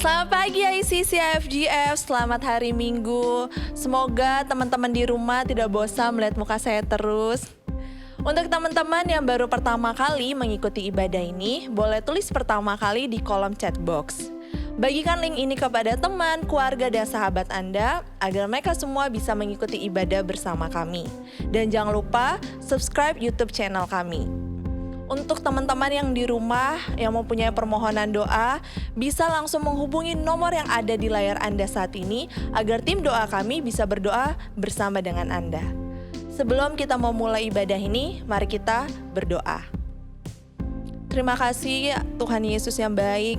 Selamat pagi ICC AFGF, selamat hari Minggu. Semoga teman-teman di rumah tidak bosan melihat muka saya terus. Untuk teman-teman yang baru pertama kali mengikuti ibadah ini, boleh tulis pertama kali di kolom chat box. Bagikan link ini kepada teman, keluarga, dan sahabat Anda agar mereka semua bisa mengikuti ibadah bersama kami. Dan jangan lupa subscribe YouTube channel kami. Untuk teman-teman yang di rumah yang mempunyai permohonan doa, bisa langsung menghubungi nomor yang ada di layar Anda saat ini agar tim doa kami bisa berdoa bersama dengan Anda. Sebelum kita memulai ibadah ini, mari kita berdoa. Terima kasih Tuhan Yesus yang baik.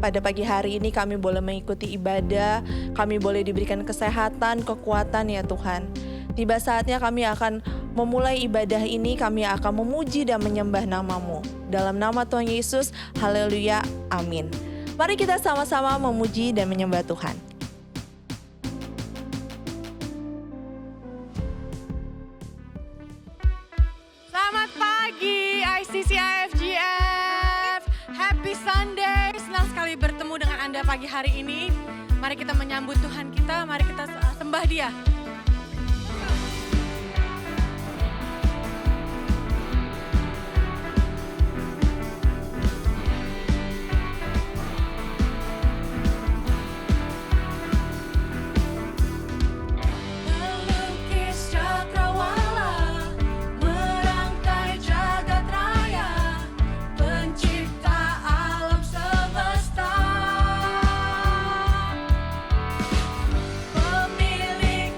Pada pagi hari ini kami boleh mengikuti ibadah, kami boleh diberikan kesehatan, kekuatan ya Tuhan. Tiba saatnya kami akan memulai ibadah ini, kami akan memuji dan menyembah nama-Mu. Dalam nama Tuhan Yesus, haleluya, amin. Mari kita sama-sama memuji dan menyembah Tuhan. Selamat pagi ICC AFGF. Happy Sunday. Senang sekali bertemu dengan Anda pagi hari ini. Mari kita menyambut Tuhan kita, mari kita sembah Dia. Pemilik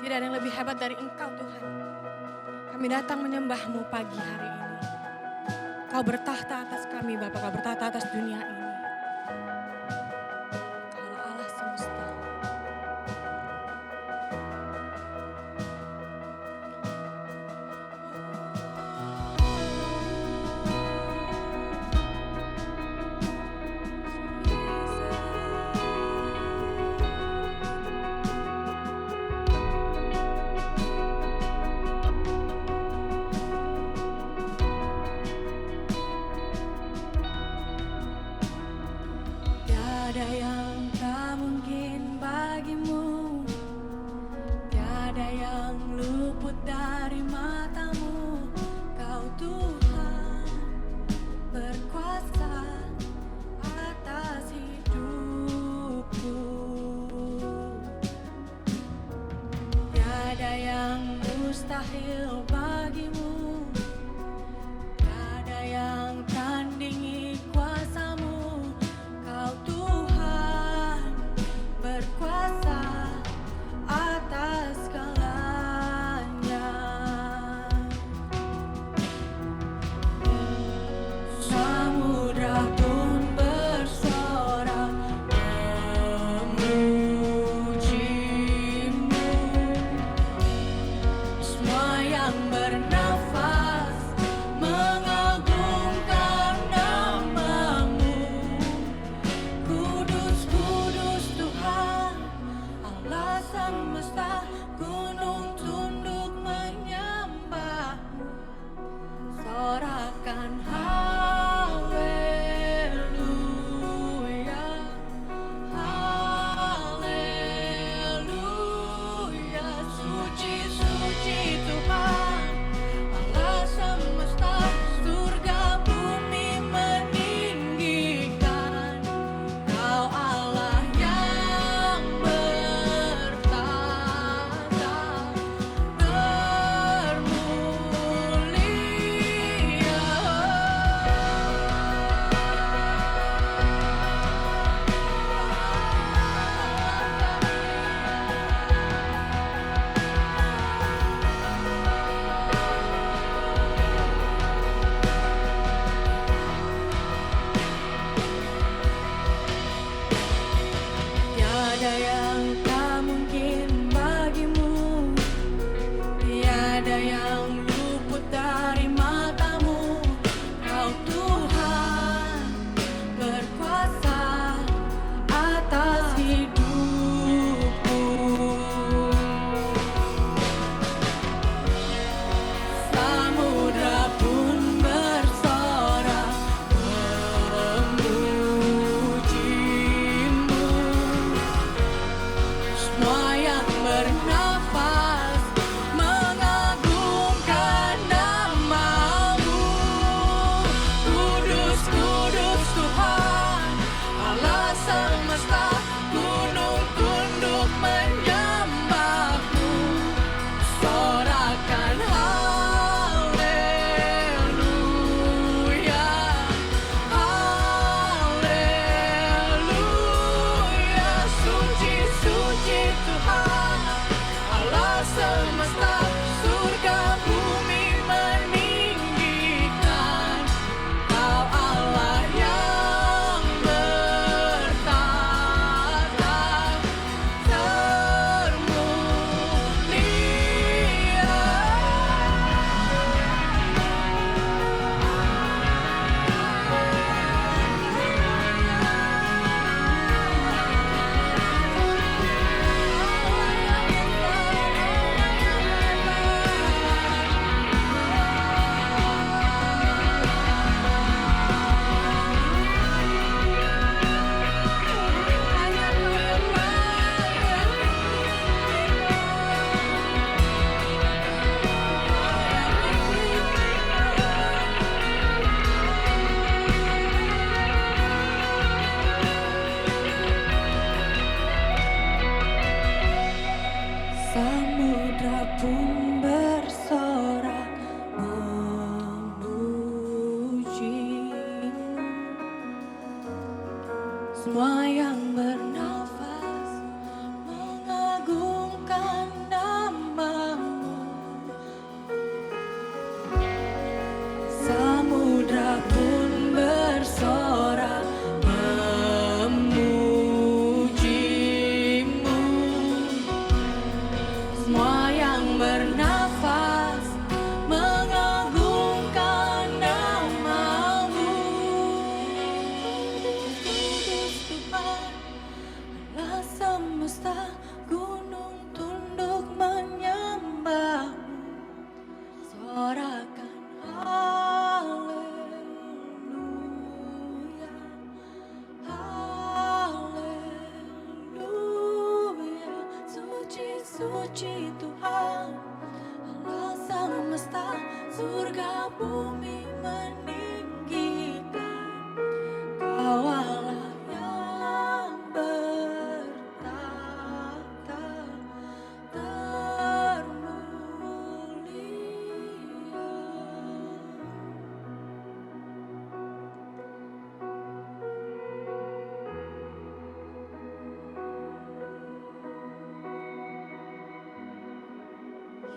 tidak ada yang lebih hebat dari Engkau Tuhan. Kami datang menyembah-Mu pagi hari ini. Kau bertahta atas kami Bapa, Kau bertahta atas dunia ini. Kaulah Allah semesta. Tiada yang tak mungkin bagimu, tiada yang luput dari matamu. Kau Tuhan berkuasa atas hidupku. Tiada yang mustahil bagimu, tiada yang tandingi kuasamu. Kau Tuhan berkuasa atas segalanya. Samudra pun bersorak memuji-Mu. Semua yang bernafas mengagungkan nama-Mu. Kudus, kudus Tuhan, Allah semesta, gunung tunduk menyembah-Mu. Sorakan haleluya, haleluya. Suci, suci Tuhan, Allah semesta, surga bumi meninggikan. Kau Allah yang bertahta, tiada yang tak mungkin bagimu, tiada yang luput dari matamu. Kau Tuhan berkuasa atas hidupku. Samudra pun bersorak memuji-Mu. Semua yang bernafas mengagungkan nama-Mu. Kudus, kudus Tuhan, Allah semesta, gunung tunduk menyembah-Mu. Sorakan haleluya, haleluya. Suci, suci Tuhan, Allah semesta, surga bumi meninggikan. Kau Allah yang bertahta, Samudra pun bersorak memuji-Mu. Semua yang bernafas mengagungkan nama Tuhan, Allah semesta, surga bumi meninggikan. Kau Allah yang bertahta termulia.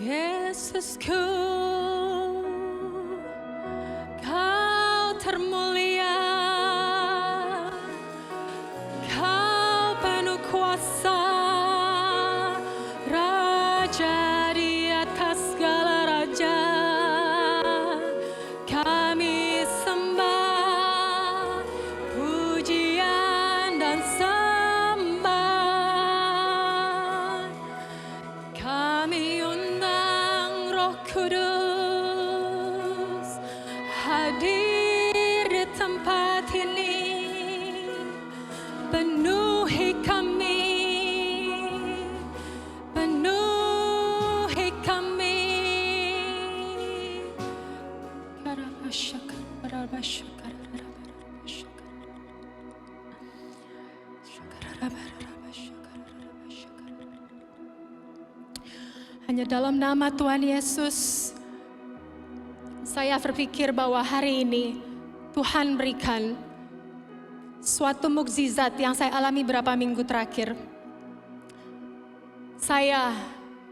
Yesusku, Kau termulia, Kau penuh kuasa, Raja di atas segala raja. Kami sembah, pujian dan sembah. Kami undang Roh Kudus hadir di tempat ini, penuhi kami, penuhi kami. Hanya dalam nama Tuhan Yesus, saya berpikir bahwa hari ini Tuhan berikan suatu mukjizat yang saya alami beberapa minggu terakhir. Saya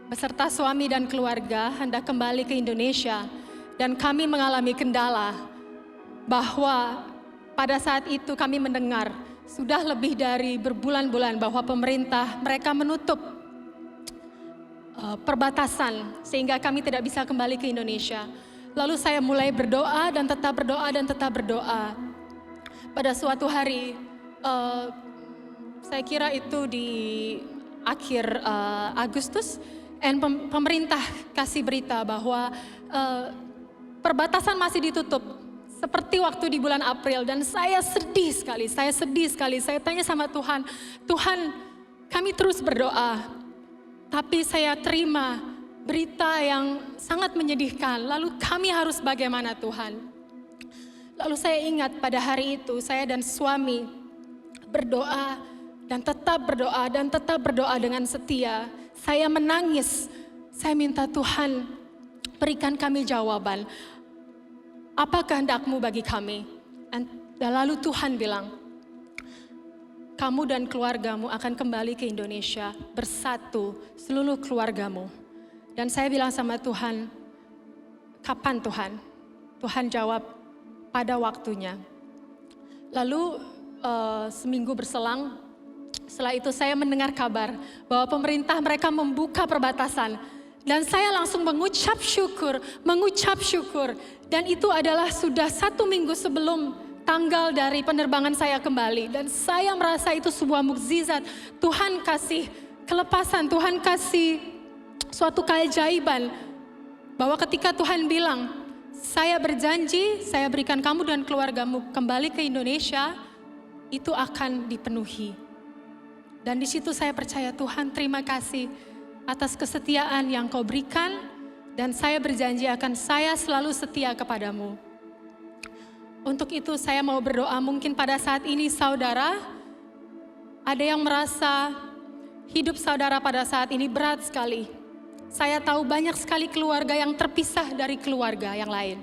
beserta suami dan keluarga hendak kembali ke Indonesia dan kami mengalami kendala bahwa pada saat itu kami mendengar sudah lebih dari berbulan-bulan bahwa pemerintah mereka menutup perbatasan sehingga kami tidak bisa kembali ke Indonesia. Lalu saya mulai berdoa dan tetap berdoa dan tetap berdoa. Pada suatu hari, saya kira itu di akhir Agustus, pemerintah kasih berita bahwa perbatasan masih ditutup seperti waktu di bulan April, dan saya sedih sekali. Saya tanya sama Tuhan, Tuhan, kami terus berdoa. Tapi saya terima berita yang sangat menyedihkan. Lalu kami harus bagaimana Tuhan? Lalu saya ingat pada hari itu saya dan suami berdoa dan tetap berdoa dan tetap berdoa dengan setia. Saya menangis. Saya minta Tuhan berikan kami jawaban. Apa kehendak-Mu bagi kami? Dan lalu Tuhan bilang, kamu dan keluargamu akan kembali ke Indonesia bersatu, seluruh keluargamu. Dan saya bilang sama Tuhan, kapan Tuhan? Tuhan jawab, pada waktunya. Lalu seminggu berselang, setelah itu saya mendengar kabar bahwa pemerintah mereka membuka perbatasan. Dan saya langsung mengucap syukur. Dan itu adalah sudah 1 minggu sebelum tanggal dari penerbangan saya kembali. Dan saya merasa itu sebuah mukjizat. Tuhan kasih kelepasan, Tuhan kasih suatu keajaiban. Bahwa ketika Tuhan bilang, saya berjanji, saya berikan kamu dan keluargamu kembali ke Indonesia, itu akan dipenuhi. Dan di situ saya percaya, Tuhan terima kasih atas kesetiaan yang Kau berikan. Dan saya berjanji akan saya selalu setia kepadamu. Untuk itu saya mau berdoa, mungkin pada saat ini saudara, ada yang merasa hidup saudara pada saat ini berat sekali. Saya tahu banyak sekali keluarga yang terpisah dari keluarga yang lain.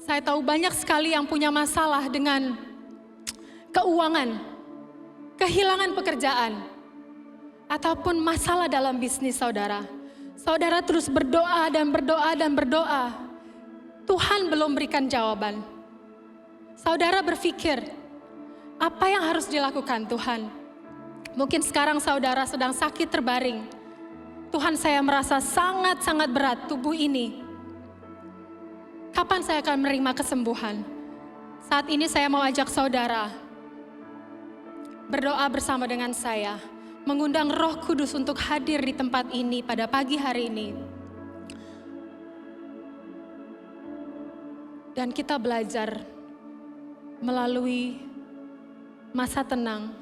Saya tahu banyak sekali yang punya masalah dengan keuangan, kehilangan pekerjaan, ataupun masalah dalam bisnis saudara. Saudara terus berdoa dan berdoa dan berdoa. Tuhan belum berikan jawaban. Saudara berpikir, apa yang harus dilakukan Tuhan? Mungkin sekarang saudara sedang sakit terbaring. Tuhan, saya merasa sangat-sangat berat tubuh ini. Kapan saya akan menerima kesembuhan? Saat ini saya mau ajak saudara berdoa bersama dengan saya. Mengundang Roh Kudus untuk hadir di tempat ini pada pagi hari ini. Dan kita belajar melalui masa tenang.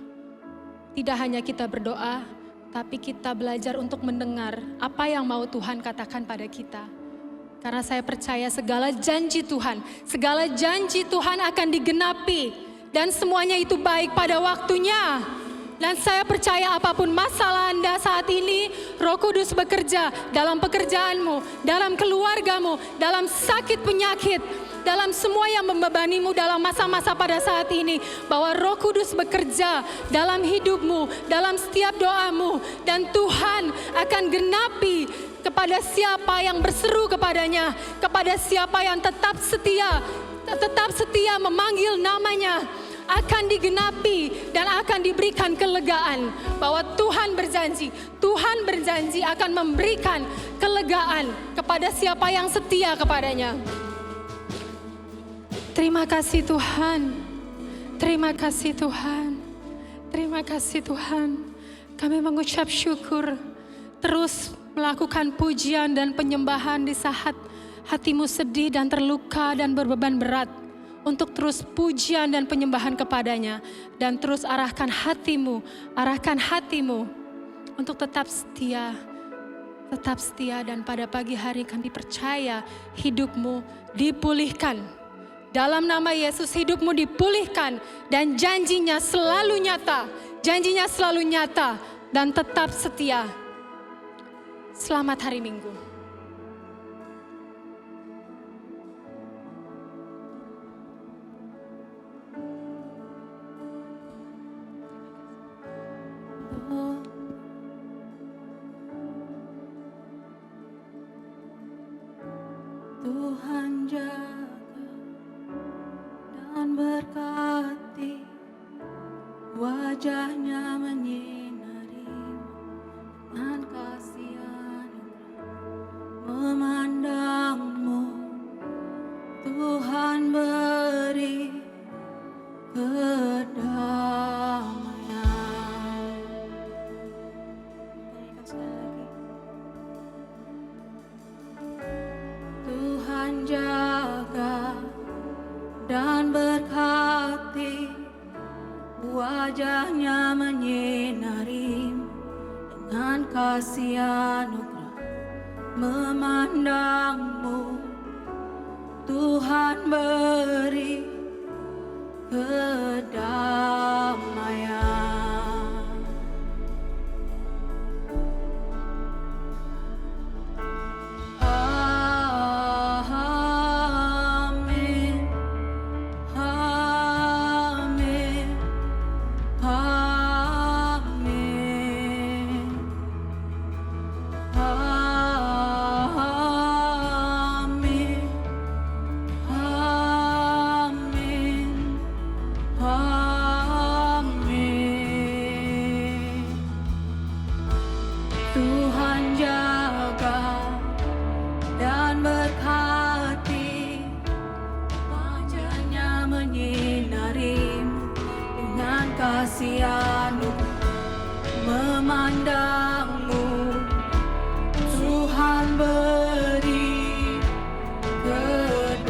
Tidak hanya kita berdoa, tapi kita belajar untuk mendengar apa yang mau Tuhan katakan pada kita. Karena saya percaya segala janji Tuhan akan digenapi dan semuanya itu baik pada waktunya. Dan saya percaya apapun masalah Anda saat ini, Roh Kudus bekerja dalam pekerjaanmu, dalam keluargamu, dalam sakit penyakit, dalam semua yang membebanimu dalam masa-masa pada saat ini. Bahwa Roh Kudus bekerja dalam hidupmu, dalam setiap doamu. Dan Tuhan akan genapi kepada siapa yang berseru kepadanya, kepada siapa yang tetap setia memanggil namanya. Akan digenapi dan akan diberikan kelegaan. Bahwa Tuhan berjanji akan memberikan kelegaan kepada siapa yang setia kepadanya. Terima kasih Tuhan. Terima kasih Tuhan. Terima kasih Tuhan. Kami mengucap syukur. Terus melakukan pujian dan penyembahan di saat hatimu sedih dan terluka dan berbeban berat. Untuk terus pujian dan penyembahan kepadanya. Dan terus arahkan hatimu untuk tetap setia. Tetap setia, dan pada pagi hari kami percaya hidupmu dipulihkan. Dalam nama Yesus hidupmu dipulihkan dan janjinya selalu nyata dan tetap setia. Selamat hari Minggu. Tuhan jaga dan berkati, wajahnya menyinari dengan kasih anugerah memandangmu. Tuhan beri kedamaian. Nyanyikan sekali lagi. Tuhan jaga dan berkati, wajahnya menyinari dengan kasih anugerah memandangmu. Tuhan beri kedamaian. Tuhan jaga dan berkati, wajahnya menyinari dengan kasih anugerah memandangmu. Tuhan beri kedamaian.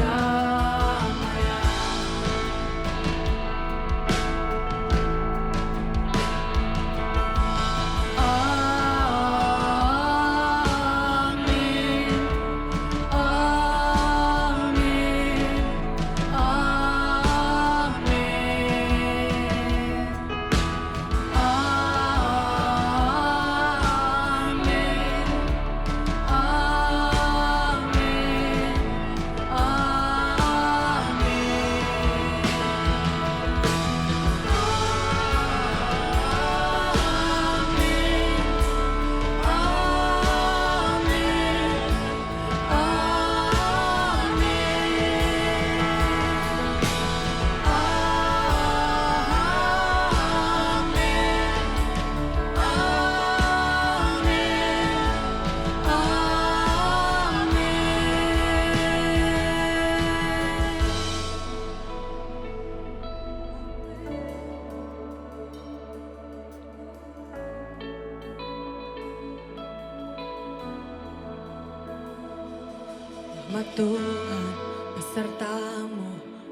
Rahmat Tuhan besertamu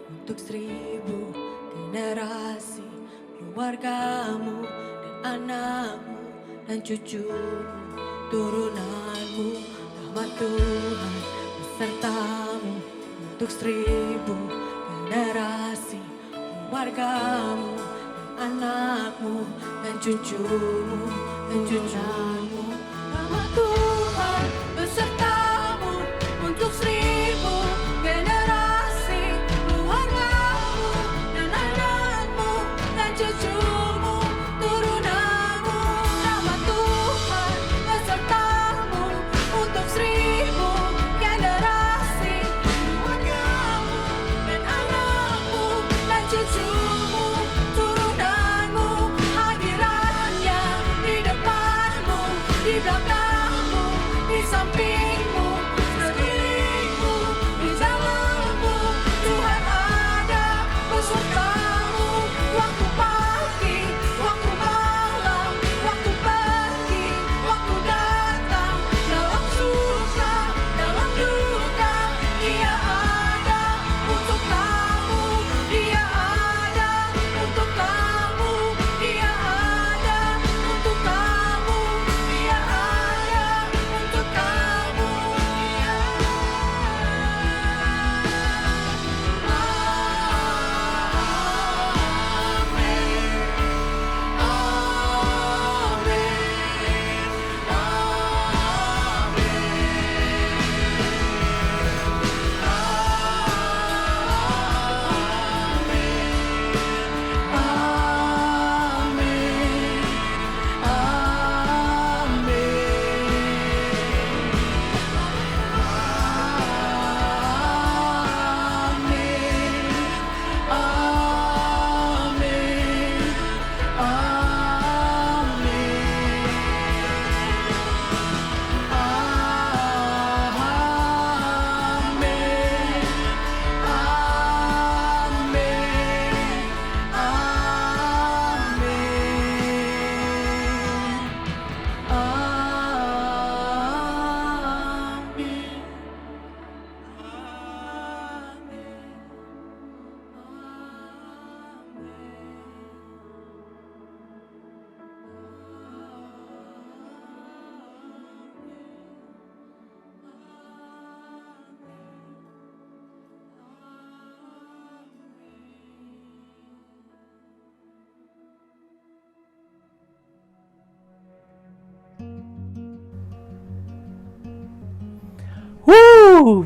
untuk 1000 generasi, keluargamu dan anakmu dan cucumu, turunanmu, rahmat Tuhan besertamu untuk 1000 generasi, keluargamu dan anakmu dan cucumu dan cucumu. Rahmat Tuhan besertamu untuk 1000 generasi, keluargamu dan anakmu dan cucumu, turunanmu. Rahmat Tuhan besertamu untuk 1000 generasi, keluargamu dan anakmu dan cucumu, turunanmu. Hadiratnya di depanmu, di belakangmu, di sampingmu, sekelilingmu, di dalammu. Tuhan ada besertamu. Waktu pagi, waktu malam, waktu pergi, waktu datang, dalam suka, dalam duka, Dia ada untuk kamu. Dia ada untuk kamu. Dia ada untuk kamu. Dia ada untuk kamu.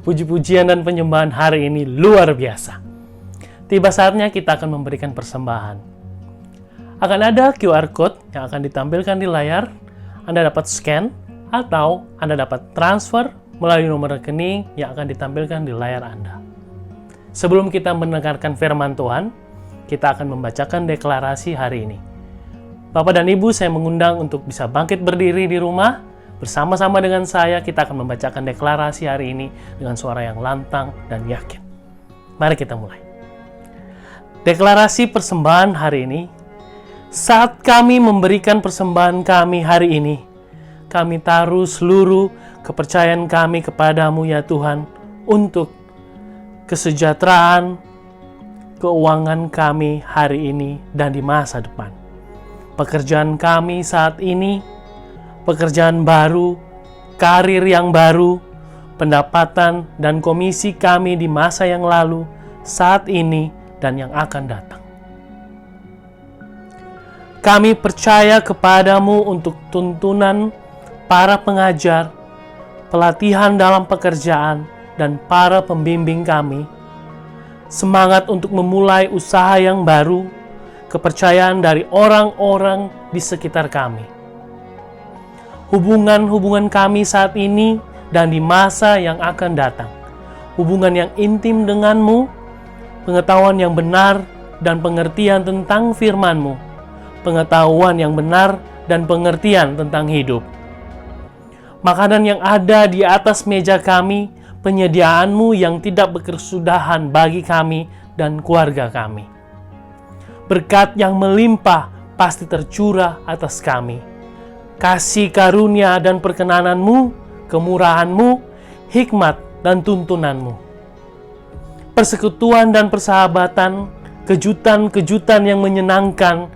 Puji-pujian dan penyembahan hari ini luar biasa. Tiba saatnya kita akan memberikan persembahan. Akan ada QR Code yang akan ditampilkan di layar. Anda dapat scan atau Anda dapat transfer melalui nomor rekening yang akan ditampilkan di layar Anda. Sebelum kita mendengarkan firman Tuhan, kita akan membacakan deklarasi hari ini. Bapak dan Ibu, saya mengundang untuk bisa bangkit berdiri di rumah. Bersama-sama dengan saya, kita akan membacakan deklarasi hari ini dengan suara yang lantang dan yakin. Mari kita mulai. Deklarasi persembahan hari ini. Saat kami memberikan persembahan kami hari ini, kami taruh seluruh kepercayaan kami kepadamu ya Tuhan, untuk kesejahteraan keuangan kami hari ini dan di masa depan. Pekerjaan kami saat ini, pekerjaan baru, karir yang baru, pendapatan dan komisi kami di masa yang lalu, saat ini, dan yang akan datang. Kami percaya kepadamu untuk tuntunan para pengajar, pelatihan dalam pekerjaan, dan para pembimbing kami, semangat untuk memulai usaha yang baru, kepercayaan dari orang-orang di sekitar kami. Hubungan-hubungan kami saat ini dan di masa yang akan datang. Hubungan yang intim denganmu, pengetahuan yang benar dan pengertian tentang firman-Mu, pengetahuan yang benar dan pengertian tentang hidup. Makanan yang ada di atas meja kami, penyediaan-Mu yang tidak berkesudahan bagi kami dan keluarga kami. Berkat yang melimpah pasti tercurah atas kami. Kasih karunia dan perkenanan-Mu, kemurahan-Mu, hikmat dan tuntunan-Mu. Persekutuan dan persahabatan, kejutan-kejutan yang menyenangkan,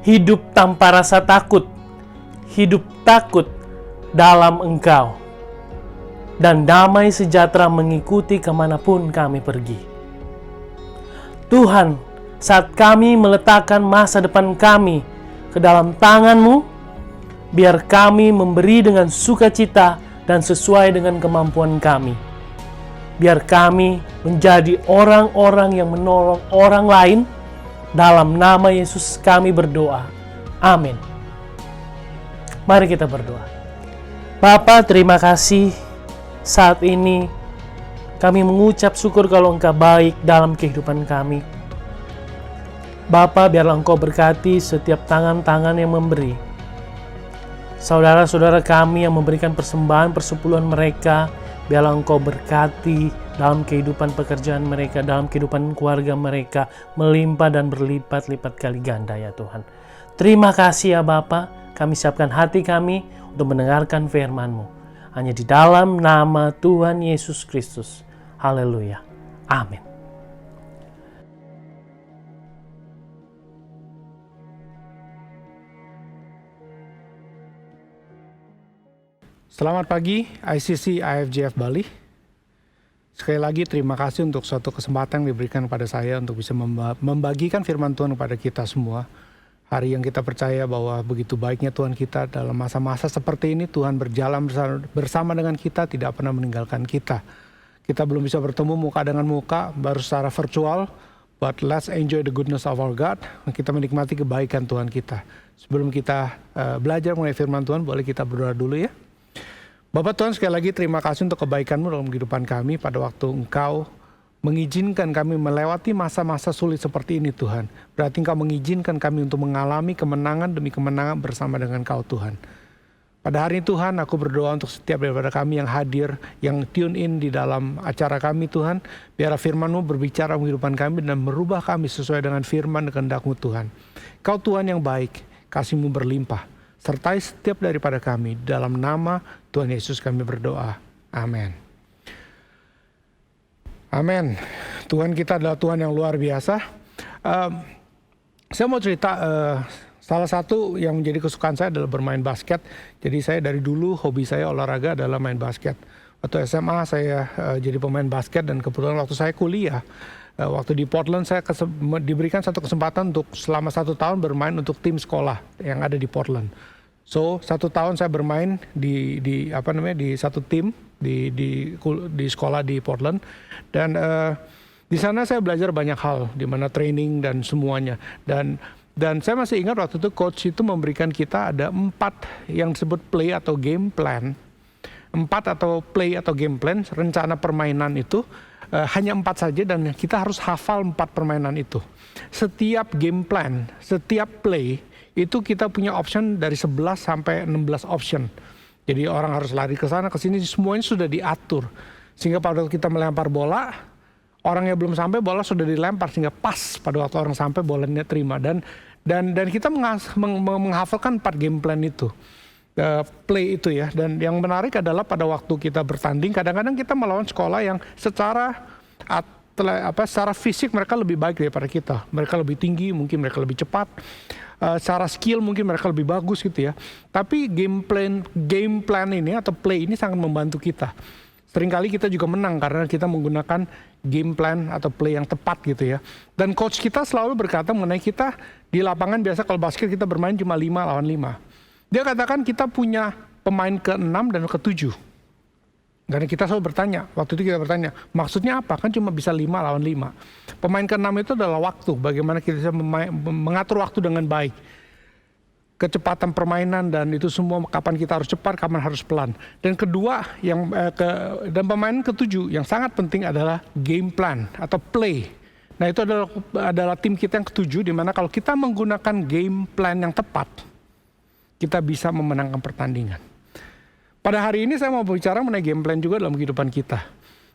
hidup tanpa rasa takut, hidup takut dalam Engkau, dan damai sejahtera mengikuti kemanapun kami pergi. Tuhan, saat kami meletakkan masa depan kami ke dalam tangan-Mu, biar kami memberi dengan sukacita dan sesuai dengan kemampuan kami. Biar kami menjadi orang-orang yang menolong orang lain. Dalam nama Yesus kami berdoa. Amin. Mari kita berdoa. Bapa, terima kasih saat ini kami mengucap syukur kalau Engkau baik dalam kehidupan kami. Bapa, biarlah Engkau berkati setiap tangan-tangan yang memberi. Saudara-saudara kami yang memberikan persembahan persepuluhan mereka, biarlah Engkau berkati dalam kehidupan pekerjaan mereka, dalam kehidupan keluarga mereka, melimpah dan berlipat-lipat kali ganda ya Tuhan. Terima kasih ya Bapa, kami siapkan hati kami untuk mendengarkan firman-Mu. Hanya di dalam nama Tuhan Yesus Kristus. Haleluya. Amin. Selamat pagi ICC IFGF Bali. Sekali lagi terima kasih untuk suatu kesempatan yang diberikan kepada saya untuk bisa membagikan firman Tuhan kepada kita semua. Hari yang kita percaya bahwa begitu baiknya Tuhan kita dalam masa-masa seperti ini, Tuhan berjalan bersama dengan kita, tidak pernah meninggalkan kita. Kita belum bisa bertemu muka dengan muka, baru secara virtual, but let's enjoy the goodness of our God. Kita menikmati kebaikan Tuhan kita. Sebelum kita belajar mengenai firman Tuhan, boleh kita berdoa dulu ya. Bapak Tuhan, sekali lagi terima kasih untuk kebaikan-Mu dalam kehidupan kami pada waktu Engkau mengizinkan kami melewati masa-masa sulit seperti ini Tuhan. Berarti Engkau mengizinkan kami untuk mengalami kemenangan demi kemenangan bersama dengan Kau Tuhan. Pada hari ini Tuhan, aku berdoa untuk setiap daripada kami yang hadir, yang tune in di dalam acara kami Tuhan. Biar firman-Mu berbicara kehidupan kami dan merubah kami sesuai dengan firman dan kehendak-Mu Tuhan. Kau Tuhan yang baik, kasih-Mu berlimpah. Sertai setiap daripada kami. Dalam nama Tuhan Yesus kami berdoa. Amin. Amin. Tuhan kita adalah Tuhan yang luar biasa. Saya mau cerita, salah satu yang menjadi kesukaan saya adalah bermain basket. Jadi saya dari dulu hobi saya olahraga adalah main basket. Waktu SMA saya jadi pemain basket, dan kebetulan waktu saya kuliah, waktu di Portland saya diberikan satu kesempatan untuk selama 1 tahun bermain untuk tim sekolah yang ada di Portland. So 1 tahun saya bermain di satu tim di sekolah di Portland, dan di sana saya belajar banyak hal, di mana training dan semuanya, dan saya masih ingat waktu itu coach itu memberikan kita ada 4 yang disebut play atau game plan. 4 atau play atau game plan, rencana permainan itu hanya 4 saja, dan kita harus hafal 4 permainan itu. Setiap game plan, setiap play itu kita punya option dari 11 sampai 16 option. Jadi orang harus lari ke sana ke sini, semuanya sudah diatur. Sehingga pada waktu kita melempar bola, orang yang belum sampai bola sudah dilempar, sehingga pas pada waktu orang sampai bolanya terima, dan kita menghafalkan 4 game plan itu. Play itu ya. Dan yang menarik adalah pada waktu kita bertanding, kadang-kadang kita melawan sekolah yang secara fisik mereka lebih baik daripada kita. Mereka lebih tinggi, mungkin mereka lebih cepat. Secara skill mungkin mereka lebih bagus gitu ya. Tapi game plan ini atau play ini sangat membantu kita. Seringkali kita juga menang karena kita menggunakan game plan atau play yang tepat gitu ya. Dan coach kita selalu berkata mengenai kita di lapangan, biasa kalau basket kita bermain cuma 5 lawan 5. Dia katakan kita punya pemain ke-6 dan ke-7. Dan kita selalu bertanya, waktu itu kita bertanya, maksudnya apa? Kan cuma bisa 5 lawan 5. Pemain ke-6 itu adalah waktu, bagaimana kita bisa mengatur waktu dengan baik. Kecepatan permainan dan itu semua, kapan kita harus cepat, kapan harus pelan. Dan kedua, dan pemain ke-7 yang sangat penting adalah game plan atau play. Nah itu adalah tim kita yang ke-7, di mana kalau kita menggunakan game plan yang tepat, kita bisa memenangkan pertandingan. Pada hari ini saya mau bicara mengenai game plan juga dalam kehidupan kita.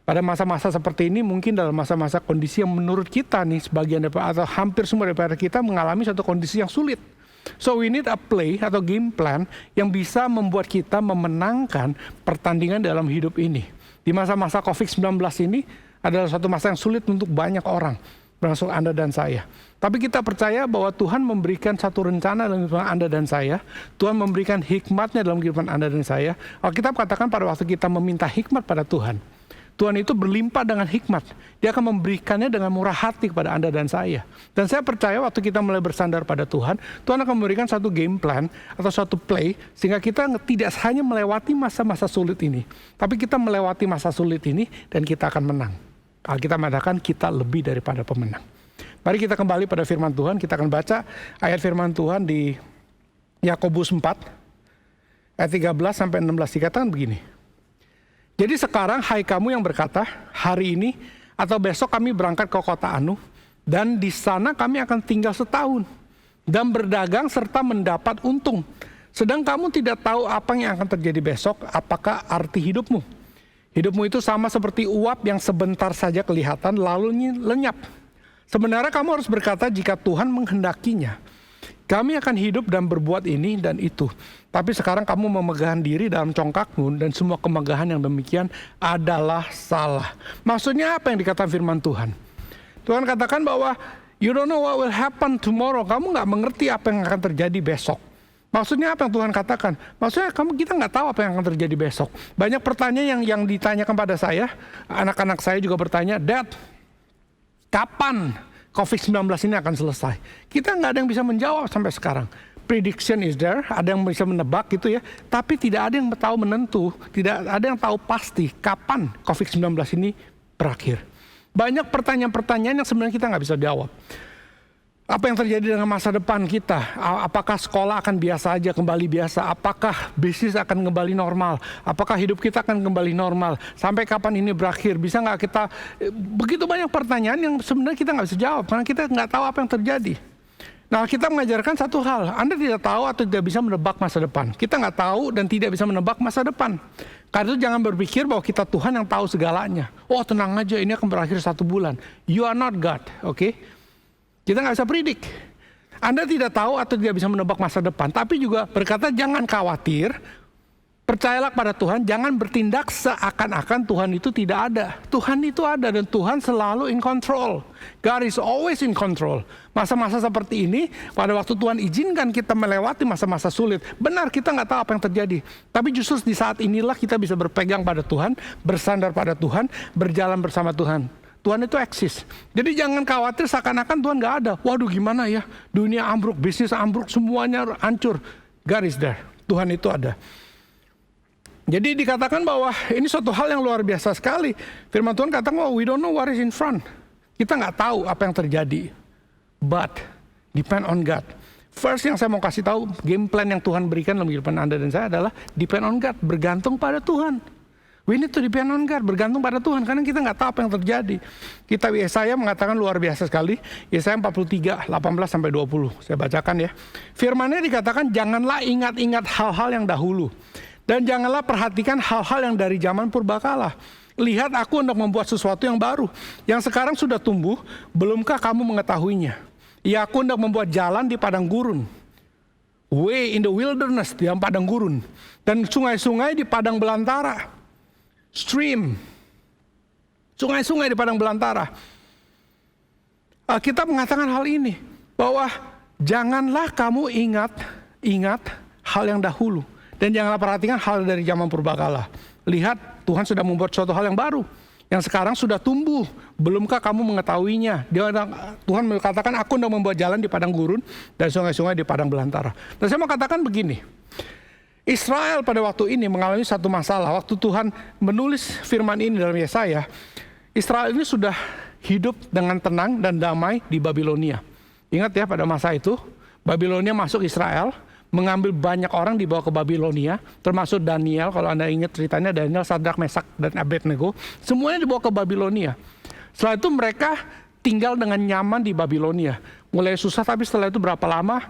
Pada masa-masa seperti ini, mungkin dalam masa-masa kondisi yang menurut kita nih, sebagian atau hampir semua daripada kita mengalami suatu kondisi yang sulit. So we need a play atau game plan yang bisa membuat kita memenangkan pertandingan dalam hidup ini. Di masa-masa COVID-19 ini adalah suatu masa yang sulit untuk banyak orang. termasuk Anda dan saya. Tapi kita percaya bahwa Tuhan memberikan satu rencana dalam kehidupan Anda dan saya. Tuhan memberikan hikmatnya dalam kehidupan Anda dan saya. Alkitab katakan pada waktu kita meminta hikmat pada Tuhan, Tuhan itu berlimpah dengan hikmat. Dia akan memberikannya dengan murah hati kepada Anda dan saya. Dan saya percaya waktu kita mulai bersandar pada Tuhan, Tuhan akan memberikan satu game plan atau satu play, sehingga kita tidak hanya melewati masa-masa sulit ini, tapi kita melewati masa sulit ini dan kita akan menang. Alkitab mengatakan kita lebih daripada pemenang. Mari kita kembali pada firman Tuhan. Kita akan baca ayat firman Tuhan di Yakobus 4 ayat 13 sampai 16. Dikatakan begini. Jadi sekarang hai kamu yang berkata, hari ini atau besok kami berangkat ke kota Anu, dan di sana kami akan tinggal setahun dan berdagang serta mendapat untung. Sedang kamu tidak tahu apa yang akan terjadi besok, apakah arti hidupmu. Hidupmu itu sama seperti uap yang sebentar saja kelihatan lalu lenyap. Sebenarnya kamu harus berkata jika Tuhan menghendakinya, kami akan hidup dan berbuat ini dan itu. Tapi sekarang kamu memegang diri dalam congkakmu dan semua kemegahan yang demikian adalah salah. Maksudnya apa yang dikatakan firman Tuhan? Tuhan katakan bahwa you don't know what will happen tomorrow. Kamu nggak mengerti apa yang akan terjadi besok. Maksudnya apa yang Tuhan katakan? Maksudnya kita nggak tahu apa yang akan terjadi besok. Banyak pertanyaan yang ditanyakan pada saya. Anak-anak saya juga bertanya, Dad, kapan COVID-19 ini akan selesai? Kita nggak ada yang bisa menjawab sampai sekarang. Prediction is there, ada yang bisa menebak gitu ya. Tapi tidak ada yang tahu menentu, tidak ada yang tahu pasti kapan COVID-19 ini berakhir. Banyak pertanyaan-pertanyaan yang sebenarnya kita nggak bisa jawab. Apa yang terjadi dengan masa depan kita? Apakah sekolah akan biasa aja, kembali biasa? Apakah bisnis akan kembali normal? Apakah hidup kita akan kembali normal? Sampai kapan ini berakhir? Bisa nggak kita... Begitu banyak pertanyaan yang sebenarnya kita nggak bisa jawab, karena kita nggak tahu apa yang terjadi. Nah, kita mengajarkan satu hal, Anda tidak tahu atau tidak bisa menebak masa depan. Kita nggak tahu dan tidak bisa menebak masa depan. Karena itu jangan berpikir bahwa kita Tuhan yang tahu segalanya. Oh, tenang aja, ini akan berakhir 1 bulan. You are not God, oke? Kita nggak bisa predik. Anda tidak tahu atau tidak bisa menebak masa depan, tapi juga berkata jangan khawatir, percayalah pada Tuhan, jangan bertindak seakan-akan Tuhan itu tidak ada. Tuhan itu ada dan Tuhan selalu in control. God is always in control. Masa-masa seperti ini, pada waktu Tuhan izinkan kita melewati masa-masa sulit, benar kita nggak tahu apa yang terjadi. Tapi justru di saat inilah kita bisa berpegang pada Tuhan, bersandar pada Tuhan, berjalan bersama Tuhan. Tuhan itu eksis. Jadi jangan khawatir seakan-akan Tuhan nggak ada. Waduh gimana ya, dunia ambruk, bisnis ambruk, semuanya hancur. God is there. Tuhan itu ada. Jadi dikatakan bahwa ini suatu hal yang luar biasa sekali. Firman Tuhan katakan bahwa we don't know what is in front. Kita nggak tahu apa yang terjadi. But depend on God. First yang saya mau kasih tahu, game plan yang Tuhan berikan dalam kehidupan Anda dan saya adalah depend on God. Bergantung pada Tuhan. We need to depend on God, bergantung pada Tuhan, karena kita nggak tahu apa yang terjadi. Kitab Yesaya mengatakan luar biasa sekali, Yesaya 43, 18-20, saya bacakan ya. Firman-Nya dikatakan, janganlah ingat-ingat hal-hal yang dahulu, dan janganlah perhatikan hal-hal yang dari zaman purbakala. Lihat aku hendak membuat sesuatu yang baru, yang sekarang sudah tumbuh, belumkah kamu mengetahuinya? Ya aku hendak membuat jalan di padang gurun, way in the wilderness, di padang gurun, dan sungai-sungai di padang belantara. Stream, sungai-sungai di padang belantara. Kita mengatakan hal ini, bahwa janganlah kamu ingat hal yang dahulu, dan janganlah perhatikan hal dari zaman purbakala. Lihat, Tuhan sudah membuat suatu hal yang baru, yang sekarang sudah tumbuh, belumkah kamu mengetahuinya? Tuhan mengatakan, aku hendak membuat jalan di padang gurun, dan sungai-sungai di padang belantara. Dan saya mau katakan begini, Israel pada waktu ini mengalami satu masalah. Waktu Tuhan menulis firman ini dalam Yesaya, Israel ini sudah hidup dengan tenang dan damai di Babilonia. Ingat ya, pada masa itu, Babilonia masuk Israel, mengambil banyak orang dibawa ke Babilonia, termasuk Daniel. Kalau Anda ingat ceritanya, Daniel, Sadrak, Mesak, dan Abednego, semuanya dibawa ke Babilonia. Setelah itu mereka tinggal dengan nyaman di Babilonia. Mulai susah, tapi setelah itu berapa lama?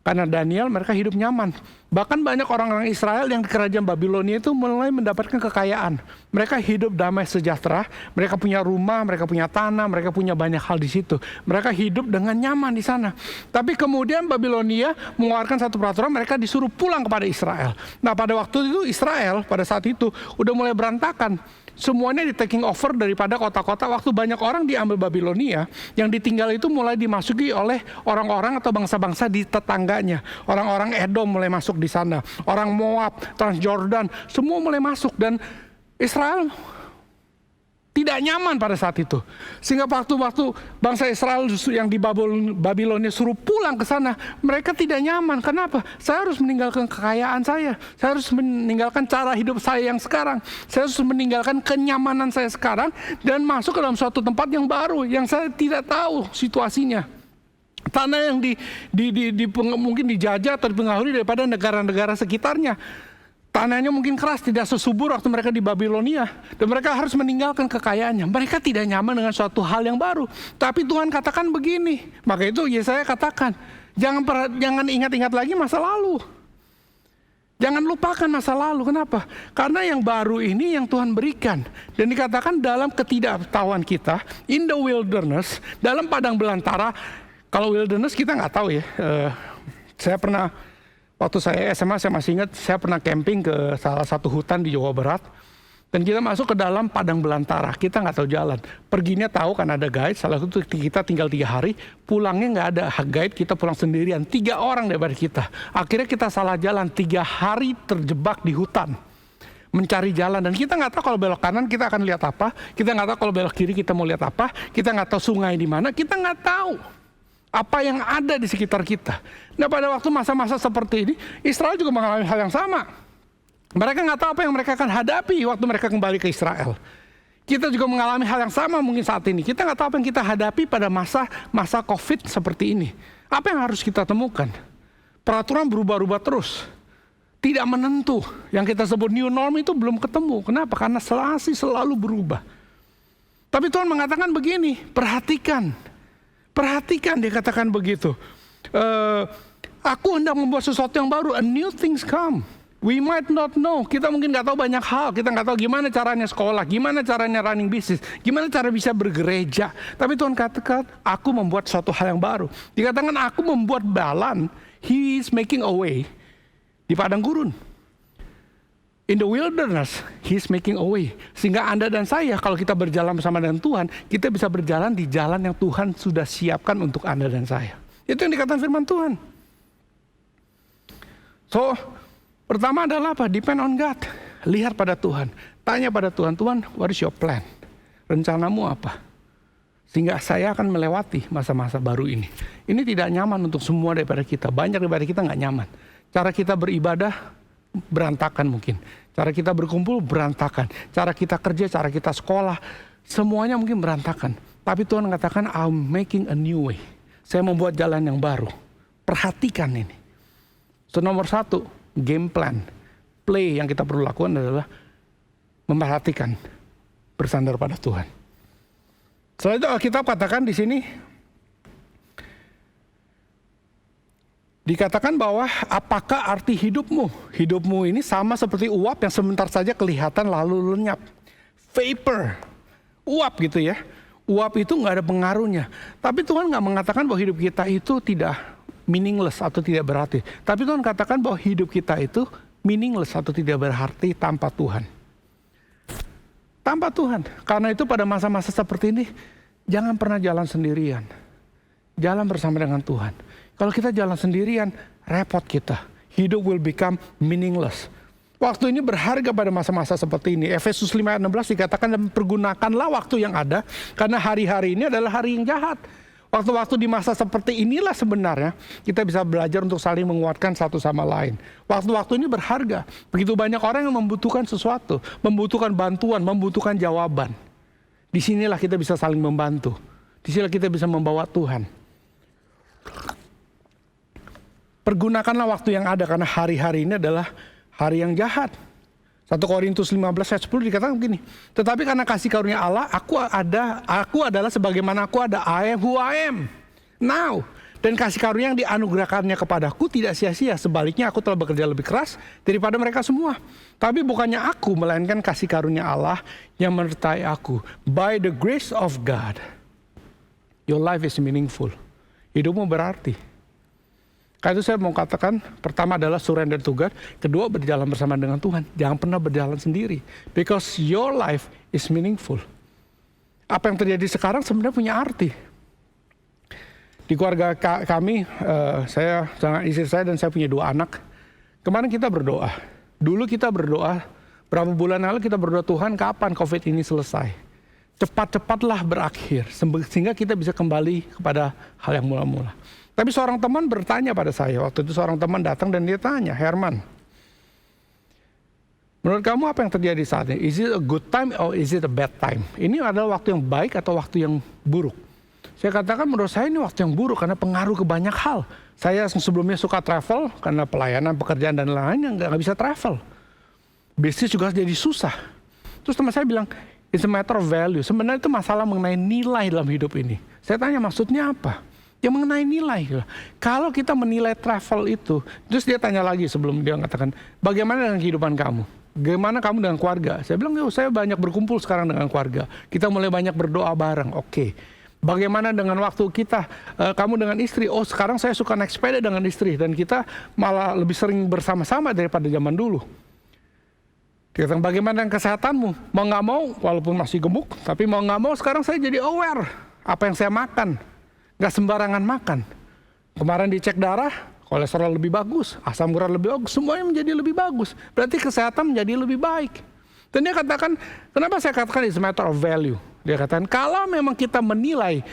Karena Daniel, mereka hidup nyaman. Bahkan banyak orang-orang Israel yang di kerajaan Babilonia itu mulai mendapatkan kekayaan. Mereka hidup damai sejahtera, mereka punya rumah, mereka punya tanah, mereka punya banyak hal di situ. Mereka hidup dengan nyaman di sana. Tapi kemudian Babilonia mengeluarkan satu peraturan, mereka disuruh pulang kepada Israel. Nah pada waktu itu Israel pada saat itu udah mulai berantakan. Semuanya di taking over daripada kota-kota. Waktu banyak orang diambil Babilonia, yang ditinggal itu mulai dimasuki oleh orang-orang atau bangsa-bangsa di tetangganya. Orang-orang Edom mulai masuk di sana. Orang Moab, Transjordan, semua mulai masuk. Dan Israel tidak nyaman pada saat itu. Sehingga waktu bangsa Israel yang di Babilonia suruh pulang ke sana, mereka tidak nyaman. Kenapa? Saya harus meninggalkan kekayaan saya. Saya harus meninggalkan cara hidup saya yang sekarang. Saya harus meninggalkan kenyamanan saya sekarang dan masuk ke dalam suatu tempat yang baru, yang saya tidak tahu situasinya. Tanah yang mungkin dijajah atau dipengaruhi daripada negara-negara sekitarnya. Tanahnya mungkin keras, tidak sesubur waktu mereka di Babilonia. Dan mereka harus meninggalkan kekayaannya. Mereka tidak nyaman dengan suatu hal yang baru. Tapi Tuhan katakan begini. Maka itu Yesaya katakan, jangan ingat-ingat lagi masa lalu. Jangan lupakan masa lalu. Kenapa? Karena yang baru ini yang Tuhan berikan. Dan dikatakan dalam ketidaktahuan kita, in the wilderness, dalam padang belantara. Kalau wilderness kita nggak tahu ya. Saya pernah... Waktu saya SMA, saya masih ingat, saya pernah camping ke salah satu hutan di Jawa Barat. Dan kita masuk ke dalam padang belantara, kita nggak tahu jalan. Perginya tahu kan ada guide, salah satu kita tinggal 3 hari, pulangnya nggak ada guide, kita pulang sendirian. 3 orang daripada kita. Akhirnya kita salah jalan, 3 hari terjebak di hutan. Mencari jalan, dan kita nggak tahu kalau belok kanan kita akan lihat apa, kita nggak tahu kalau belok kiri kita mau lihat apa, kita nggak tahu sungai di mana, kita nggak tahu apa yang ada di sekitar kita. Nah pada waktu masa-masa seperti ini, Israel juga mengalami hal yang sama. Mereka nggak tahu apa yang mereka akan hadapi waktu mereka kembali ke Israel. Kita juga mengalami hal yang sama mungkin saat ini. Kita nggak tahu apa yang kita hadapi pada masa COVID seperti ini. Apa yang harus kita temukan? Peraturan berubah-ubah terus. Tidak menentu. Yang kita sebut new norm itu belum ketemu. Kenapa? Karena selalu berubah. Tapi Tuhan mengatakan begini, perhatikan. Perhatikan, dia katakan begitu. Aku hendak membuat sesuatu yang baru. A new things come. We might not know. Kita mungkin nggak tahu banyak hal. Kita nggak tahu gimana caranya sekolah, gimana caranya running bisnis, gimana cara bisa bergereja. Tapi Tuhan katakan, aku membuat suatu hal yang baru. Dikatakan aku membuat jalan. He is making a way di padang gurun. In the wilderness, He's making a way. Sehingga Anda dan saya, kalau kita berjalan bersama dengan Tuhan, kita bisa berjalan di jalan yang Tuhan sudah siapkan untuk Anda dan saya. Itu yang dikatakan firman Tuhan. So, pertama adalah apa? Depend on God. Lihat pada Tuhan. Tanya pada Tuhan, Tuhan, what is your plan? Rencanamu apa? Sehingga saya akan melewati masa-masa baru ini. Ini tidak nyaman untuk semua daripada kita. Banyak daripada kita nggak nyaman. Cara kita beribadah, berantakan mungkin. Cara kita berkumpul berantakan. Cara kita kerja, cara kita sekolah, semuanya mungkin berantakan. Tapi Tuhan mengatakan, I'm making a new way. Saya membuat jalan yang baru. Perhatikan ini. So nomor 1, game plan. Play yang kita perlu lakukan adalah memperhatikan, bersandar pada Tuhan. Setelah itu Alkitab katakan di sini, dikatakan bahwa apakah arti hidupmu? Hidupmu ini sama seperti uap yang sebentar saja kelihatan lalu lenyap. Vapor, uap gitu ya. Uap itu nggak ada pengaruhnya. Tapi Tuhan nggak mengatakan bahwa hidup kita itu tidak meaningless atau tidak berarti. Tapi Tuhan katakan bahwa hidup kita itu meaningless atau tidak berarti tanpa Tuhan. Tanpa Tuhan. Karena itu pada masa-masa seperti ini, jangan pernah jalan sendirian. Jalan bersama dengan Tuhan. Kalau kita jalan sendirian, repot kita. Hidup will become meaningless. Waktu ini berharga pada masa-masa seperti ini. Efesus 5 ayat 16 dikatakan, dan pergunakanlah waktu yang ada, karena hari-hari ini adalah hari yang jahat. Waktu-waktu di masa seperti inilah sebenarnya kita bisa belajar untuk saling menguatkan satu sama lain. Waktu-waktu ini berharga. Begitu banyak orang yang membutuhkan sesuatu, membutuhkan bantuan, membutuhkan jawaban. Disinilah kita bisa saling membantu. Disinilah kita bisa membawa Tuhan. Pergunakanlah waktu yang ada, karena hari-hari ini adalah hari yang jahat. 1 Korintus 15 ayat 10 dikatakan begini. Tetapi karena kasih karunia Allah, aku adalah sebagaimana aku ada. I am who I am now. Dan kasih karunia yang dianugerahkannya kepadaku tidak sia-sia. Sebaliknya aku telah bekerja lebih keras daripada mereka semua. Tapi bukannya aku, melainkan kasih karunia Allah yang menyertai aku. By the grace of God, your life is meaningful. Hidupmu berarti. Karena itu saya mau katakan, pertama adalah surrender to God. Kedua, berjalan bersama dengan Tuhan. Jangan pernah berjalan sendiri. Because your life is meaningful. Apa yang terjadi sekarang sebenarnya punya arti. Di keluarga kami, saya dengan istri saya dan saya punya 2 anak. Kemarin kita berdoa. Dulu kita berdoa, berapa bulan lalu kita berdoa, Tuhan kapan COVID ini selesai? Cepat-cepatlah berakhir, sehingga kita bisa kembali kepada hal yang mula-mula. Tapi seorang teman bertanya pada saya, waktu itu seorang teman datang dan dia tanya, Herman, menurut kamu apa yang terjadi saat ini? Is it a good time or is it a bad time? Ini adalah waktu yang baik atau waktu yang buruk? Saya katakan menurut saya ini waktu yang buruk karena pengaruh ke banyak hal. Saya sebelumnya suka travel karena pelayanan, pekerjaan dan lain-lain yang nggak bisa travel. Bisnis juga jadi susah. Terus teman saya bilang, it's a matter of value. Sebenarnya itu masalah mengenai nilai dalam hidup ini. Saya tanya maksudnya apa? Ya mengenai nilai. Kalau kita menilai travel itu, terus dia tanya lagi sebelum dia mengatakan, bagaimana dengan kehidupan kamu? Bagaimana kamu dengan keluarga? Saya bilang, saya banyak berkumpul sekarang dengan keluarga. Kita mulai banyak berdoa bareng. Oke. Bagaimana dengan waktu kita, kamu dengan istri? Oh sekarang saya suka naik sepeda dengan istri. Dan kita malah lebih sering bersama-sama daripada zaman dulu. Dia kata, bagaimana dengan kesehatanmu? Mau nggak mau, walaupun masih gemuk, tapi mau nggak mau sekarang saya jadi aware. Apa yang saya makan. Nggak sembarangan makan. Kemarin dicek darah, kolesterol lebih bagus, asam urat lebih bagus, semuanya menjadi lebih bagus. Berarti kesehatan menjadi lebih baik. Dan dia katakan, kenapa saya katakan it's a matter of value? Dia katakan, kalau memang kita menilai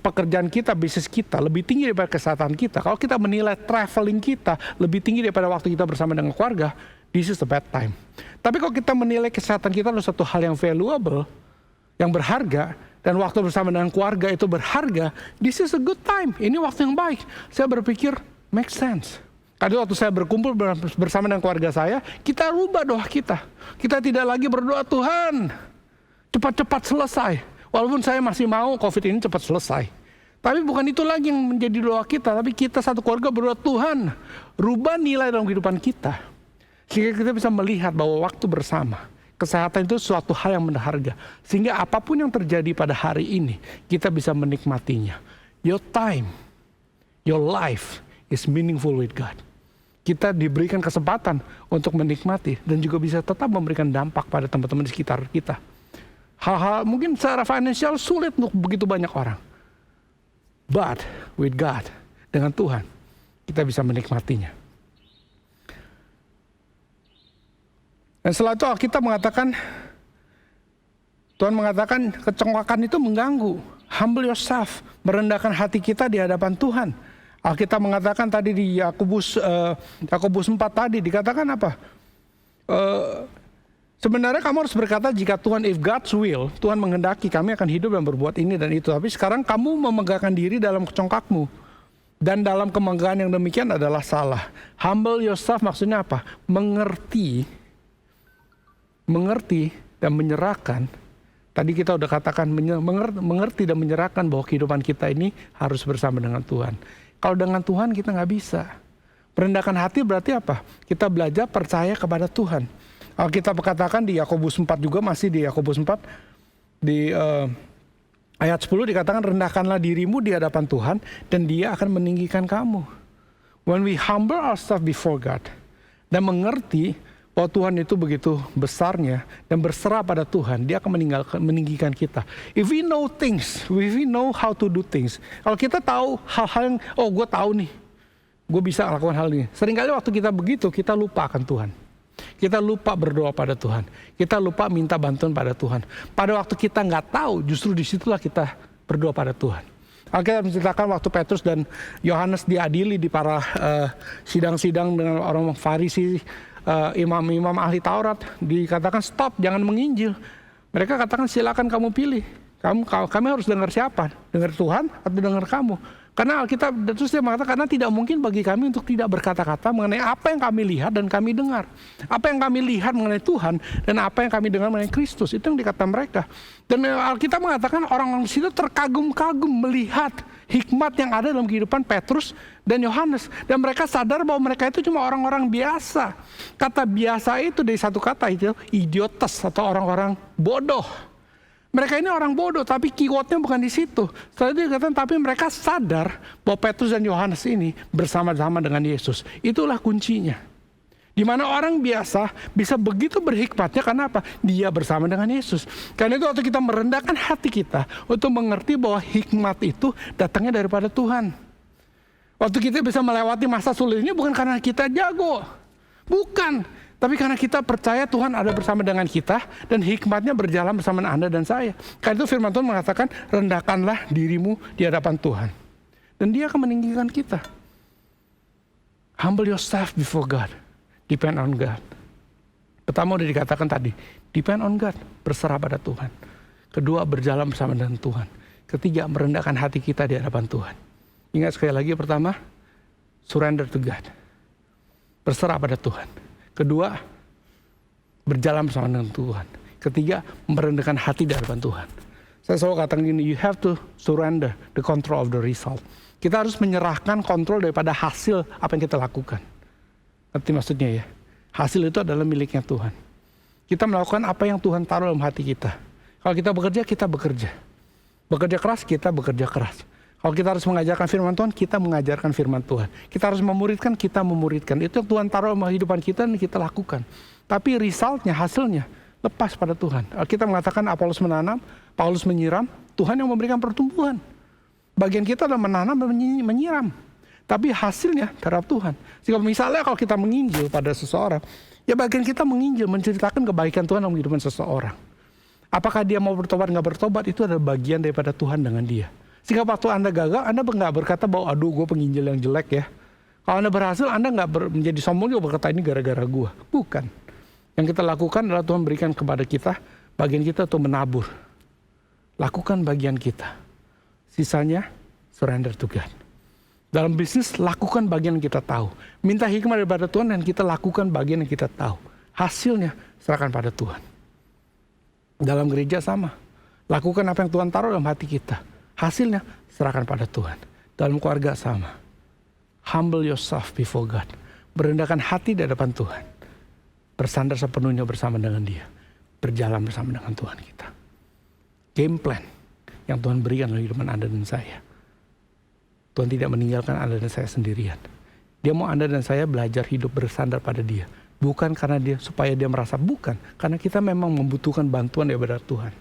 pekerjaan kita, bisnis kita lebih tinggi daripada kesehatan kita, kalau kita menilai traveling kita lebih tinggi daripada waktu kita bersama dengan keluarga, this is the bad time. Tapi kalau kita menilai kesehatan kita adalah satu hal yang valuable, yang berharga, dan waktu bersama dengan keluarga itu berharga, this is a good time. Ini waktu yang baik. Saya berpikir, make sense. Karena waktu saya berkumpul bersama dengan keluarga saya, kita rubah doa kita. Kita tidak lagi berdoa, Tuhan, cepat-cepat selesai. Walaupun saya masih mau COVID ini cepat selesai. Tapi bukan itu lagi yang menjadi doa kita. Tapi kita satu keluarga berdoa, Tuhan, rubah nilai dalam kehidupan kita. Sehingga kita bisa melihat bahwa waktu bersama, kesehatan itu suatu hal yang berharga. Sehingga apapun yang terjadi pada hari ini, kita bisa menikmatinya. Your time, your life is meaningful with God. Kita diberikan kesempatan untuk menikmati dan juga bisa tetap memberikan dampak pada teman-teman di sekitar kita. Hal-hal mungkin secara finansial sulit untuk begitu banyak orang. But with God, dengan Tuhan, kita bisa menikmatinya. Dan setelah itu Alkitab mengatakan, Tuhan mengatakan kecongkakan itu mengganggu. Humble yourself, merendahkan hati kita di hadapan Tuhan. Alkitab mengatakan tadi di Yakobus 4 tadi, dikatakan apa? Sebenarnya kamu harus berkata jika Tuhan, if God's will, Tuhan menghendaki kami akan hidup dan berbuat ini dan itu. Tapi sekarang kamu memegangkan diri dalam kecongkakmu. Dan dalam kemegangkan yang demikian adalah salah. Humble yourself maksudnya apa? Mengerti dan menyerahkan. Tadi kita udah katakan mengerti dan menyerahkan bahwa kehidupan kita ini harus bersama dengan Tuhan. Kalau dengan Tuhan kita nggak bisa. Merendahkan hati berarti apa? Kita belajar percaya kepada Tuhan. Kita katakan di Yakobus 4 juga, masih di Yakobus 4 di ayat 10 dikatakan, rendahkanlah dirimu di hadapan Tuhan dan Dia akan meninggikan kamu. When we humble ourselves before God dan mengerti bahwa Tuhan itu begitu besarnya dan berserah pada Tuhan, Dia akan meninggikan kita. If we know things, if we know how to do things, kalau kita tahu hal-hal yang, oh gue tahu nih, gue bisa lakukan hal ini. Seringkali waktu kita begitu, kita lupa akan Tuhan. Kita lupa berdoa pada Tuhan. Kita lupa minta bantuan pada Tuhan. Pada waktu kita nggak tahu, justru disitulah kita berdoa pada Tuhan. Alkitab menceritakan waktu Petrus dan Yohanes diadili di para sidang-sidang dengan orang Farisi, imam-imam ahli Taurat, dikatakan stop, jangan menginjil. Mereka katakan silakan kamu pilih. Kami harus dengar siapa? Dengar Tuhan atau dengar kamu? Karena Alkitab terus dia mengatakan, karena tidak mungkin bagi kami untuk tidak berkata-kata mengenai apa yang kami lihat dan kami dengar. Apa yang kami lihat mengenai Tuhan dan apa yang kami dengar mengenai Kristus. Itu yang dikata mereka. Dan Alkitab mengatakan orang-orang di situ terkagum-kagum melihat hikmat yang ada dalam kehidupan Petrus dan Yohanes. Dan mereka sadar bahwa mereka itu cuma orang-orang biasa. Kata biasa itu dari satu kata itu, idiotes atau orang-orang bodoh. Mereka ini orang bodoh, tapi keywordnya bukan di situ. Setelah itu dikatakan, tapi mereka sadar bahwa Petrus dan Yohanes ini bersama-sama dengan Yesus. Itulah kuncinya. Di mana orang biasa bisa begitu berhikmatnya, karena apa? Dia bersama dengan Yesus. Karena itu waktu kita merendahkan hati kita untuk mengerti bahwa hikmat itu datangnya daripada Tuhan. Waktu kita bisa melewati masa sulit ini bukan karena kita jago. Bukan. Tapi karena kita percaya Tuhan ada bersama dengan kita dan hikmatnya berjalan bersama Anda dan saya. Karena itu firman Tuhan mengatakan, rendahkanlah dirimu di hadapan Tuhan. Dan Dia akan meninggikan kita. Humble yourself before God. Depend on God. Pertama udah dikatakan tadi, depend on God, berserah pada Tuhan. Kedua, berjalan bersama dengan Tuhan. Ketiga, merendahkan hati kita di hadapan Tuhan. Ingat sekali lagi, pertama, surrender to God. Berserah pada Tuhan. Kedua, berjalan bersama dengan Tuhan. Ketiga, merendahkan hati di hadapan Tuhan. Saya selalu katakan gini, you have to surrender the control of the result. Kita harus menyerahkan kontrol daripada hasil apa yang kita lakukan. Ngerti maksudnya ya? Hasil itu adalah miliknya Tuhan. Kita melakukan apa yang Tuhan taruh dalam hati kita. Kalau kita bekerja, kita bekerja. Bekerja keras, kita bekerja keras. Kalau kita harus mengajarkan firman Tuhan, kita mengajarkan firman Tuhan. Kita harus memuridkan, kita memuridkan. Itu yang Tuhan taruh dalam kehidupan kita dan kita lakukan. Tapi resultnya, hasilnya, lepas pada Tuhan. Kita mengatakan Apolos menanam, Paulus menyiram, Tuhan yang memberikan pertumbuhan. Bagian kita adalah menanam dan menyiram. Tapi hasilnya terhadap Tuhan. Sehingga misalnya kalau kita menginjil pada seseorang, ya bagian kita menginjil, menceritakan kebaikan Tuhan dalam kehidupan seseorang. Apakah dia mau bertobat, nggak bertobat, itu adalah bagian daripada Tuhan dengan dia. Sehingga waktu Anda gagal, Anda nggak berkata bahwa aduh gue penginjil yang jelek ya. Kalau Anda berhasil, Anda nggak menjadi sombong juga berkata ini gara-gara gue. Bukan. Yang kita lakukan adalah Tuhan berikan kepada kita, bagian kita untuk menabur. Lakukan bagian kita. Sisanya, surrender to God. Dalam bisnis, lakukan bagian yang kita tahu. Minta hikmah daripada Tuhan dan kita lakukan bagian yang kita tahu. Hasilnya, serahkan pada Tuhan. Dalam gereja sama. Lakukan apa yang Tuhan taruh dalam hati kita. Hasilnya serahkan pada Tuhan. Dalam keluarga sama. Humble yourself before God. Berendahkan hati di hadapan Tuhan. Bersandar sepenuhnya bersama dengan Dia. Berjalan bersama dengan Tuhan kita. Game plan yang Tuhan berikan dalam kehidupan Anda dan saya. Tuhan tidak meninggalkan Anda dan saya sendirian. Dia mau Anda dan saya belajar hidup bersandar pada Dia. Bukan karena Dia supaya Dia merasa, bukan. Karena kita memang membutuhkan bantuan daripada Tuhan.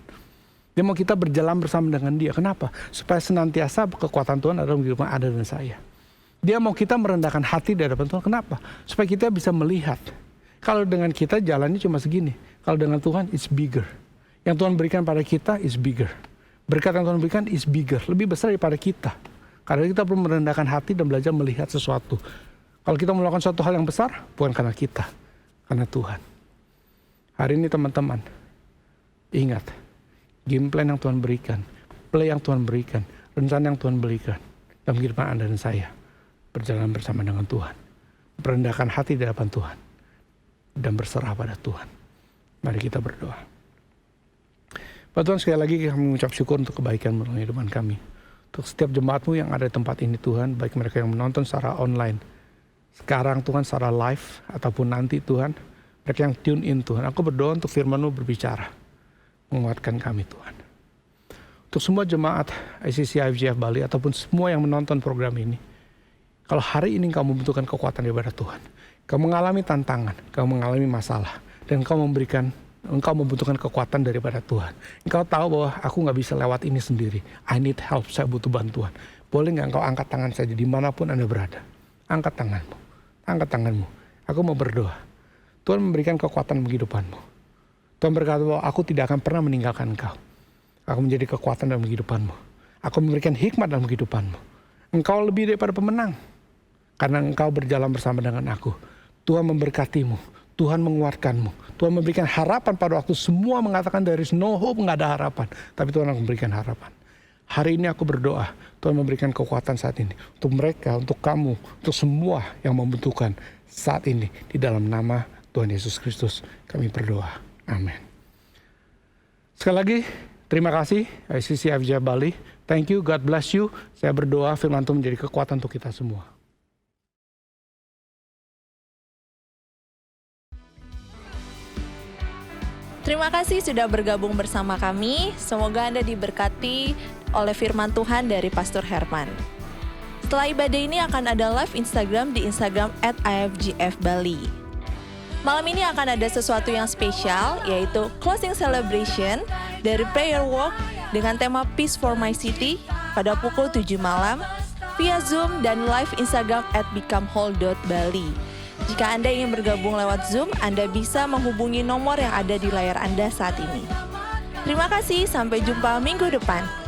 Dia mau kita berjalan bersama dengan Dia. Kenapa? Supaya senantiasa kekuatan Tuhan ada dalam kehidupan Anda dan saya. Dia mau kita merendahkan hati di hadapan Tuhan. Kenapa? Supaya kita bisa melihat. Kalau dengan kita jalannya cuma segini. Kalau dengan Tuhan, it's bigger. Yang Tuhan berikan pada kita is bigger. Berkat yang Tuhan berikan is bigger. Lebih besar daripada kita. Karena kita perlu merendahkan hati dan belajar melihat sesuatu. Kalau kita melakukan suatu hal yang besar, bukan karena kita. Karena Tuhan. Hari ini teman-teman, ingat. Game plan yang Tuhan berikan, play yang Tuhan berikan, rencana yang Tuhan berikan dalam kehidupan Anda dan saya. Berjalan bersama dengan Tuhan. Merendahkan hati di hadapan Tuhan. Dan berserah pada Tuhan. Mari kita berdoa. Pak Tuhan, sekali lagi kami mengucap syukur untuk kebaikan dalam kehidupan kami. Untuk setiap jemaat-Mu yang ada di tempat ini Tuhan, baik mereka yang menonton secara online, sekarang Tuhan secara live, ataupun nanti Tuhan, mereka yang tune in Tuhan. Aku berdoa untuk firman-Mu berbicara. Menguatkan kami Tuhan. Untuk semua jemaat ICC IFGF Bali ataupun semua yang menonton program ini, kalau hari ini kamu membutuhkan kekuatan daripada Tuhan, kamu mengalami tantangan, kamu mengalami masalah, dan engkau membutuhkan kekuatan daripada Tuhan. Engkau tahu bahwa aku nggak bisa lewat ini sendiri. I need help, saya butuh bantuan. Boleh nggak engkau angkat tangan saja dimanapun Anda berada? Angkat tanganmu, angkat tanganmu. Aku mau berdoa. Tuhan memberikan kekuatan kehidupanmu. Tuhan berkata bahwa aku tidak akan pernah meninggalkan engkau. Aku menjadi kekuatan dalam kehidupanmu. Aku memberikan hikmat dalam kehidupanmu. Engkau lebih daripada pemenang. Karena engkau berjalan bersama dengan aku. Tuhan memberkatimu. Tuhan menguatkanmu. Tuhan memberikan harapan pada waktu semua mengatakan there is no hope, nggak ada harapan. Tapi Tuhan akan memberikan harapan. Hari ini aku berdoa, Tuhan memberikan kekuatan saat ini. Untuk mereka, untuk kamu, untuk semua yang membutuhkan saat ini. Di dalam nama Tuhan Yesus Kristus kami berdoa. Amin. Sekali lagi, terima kasih ICC FGF Bali. Thank you, God bless you. Saya berdoa firman Tuhan menjadi kekuatan untuk kita semua. Terima kasih sudah bergabung bersama kami. Semoga Anda diberkati oleh firman Tuhan dari Pastor Herman. Setelah ibadah ini akan ada live Instagram di Instagram @ifgfbali. Malam ini akan ada sesuatu yang spesial, yaitu closing celebration dari Prayer Walk dengan tema Peace for My City pada pukul 7 malam via Zoom dan live Instagram @becomewhole.bali. Jika Anda ingin bergabung lewat Zoom, Anda bisa menghubungi nomor yang ada di layar Anda saat ini. Terima kasih, sampai jumpa minggu depan.